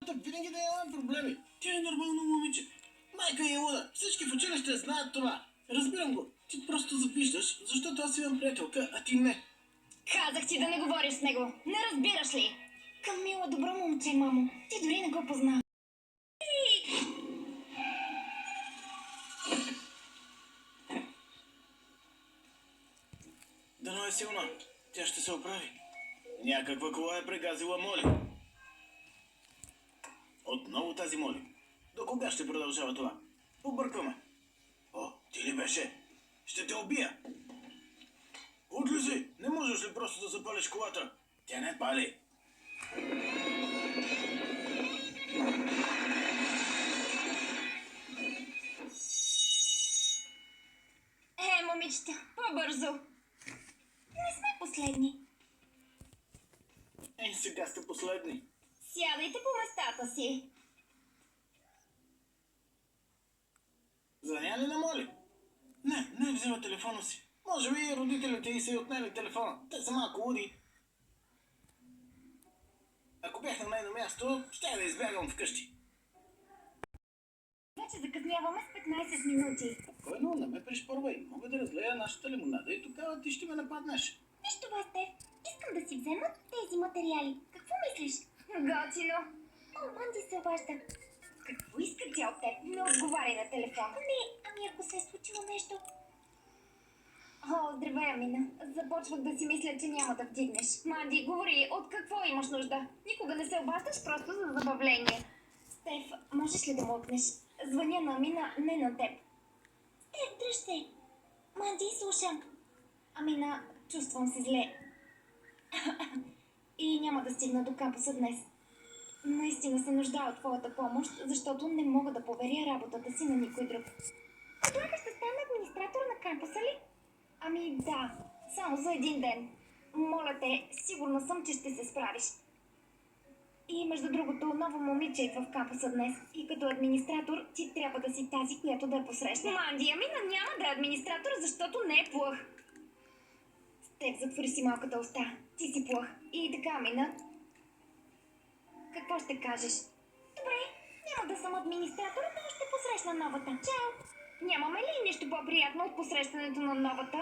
работа винаги да имаме проблеми. Тя е нормално момиче. Майка е луда. Всички в училище знаят това. Разбирам го. Ти просто завиждаш, защото аз имам приятелка, а ти не. Казах ти да не говориш с него. Не разбираш ли? Камила, добро момче, мамо. Ти дори не го познаваш. Дано е силна. Тя ще се оправи. Някаква кола е прегазила Моли. Отново тази Моли. До кога ще продължава това? Объркваме. О, ти ли беше? Ще те убия. Отлези! Не можеш ли просто да запалиш колата? Тя не пали. Момичета, по-бързо. Не сме последни. Сега сте последни. Сядайте по местата си. Звъня ли на Моли? Не взема телефона си. Може би родителите й са й отнели телефона. Те са малко луди. Ако бях на нейно място, ще да избягам вкъщи. Вече закъсняваме с 15 минути. Спокойно, не ме пришпорвай. Мога да разлея нашата лимонада и тогава ти ще ме нападнеш. Виж това, Стеф. Искам да си взема тези материали. Какво мислиш? Готино. О, Манди се обажда. Какво иска тя от теб? Не отговаряй на телефона. Не, ами ако се е случило нещо... О, здравей, Амина. Започвах да си мисля, че няма да вдигнеш. Манди, говори, от какво имаш нужда? Никога не се обаждаш просто за забавление. Стеф, можеш ли да млъкнеш? Звъня на Амина, не на теб. Стеф, дръж се. Манди, слушам. Амина, чувствам се зле. И няма да стигна до кампуса днес. Наистина се нуждая от твоята помощ, защото не мога да поверя работата си на никой друг. Предлагаш да стана администратор на кампуса ли? Ами да, само за един ден. Моля те, сигурна съм, че ще се справиш. И между другото, ново момиче идва в кампуса днес. И като администратор ти трябва да си тази, която да я посрещне. Манди, Амина няма да е администратор, защото не е плъх. Стеф, затвори си малката уста. Ти си плъх. И така, Амина. Какво ще кажеш? Добре, няма да съм администратор, но ще посрещна новата. Чао! Нямаме ли нещо по-приятно от посрещането на новата?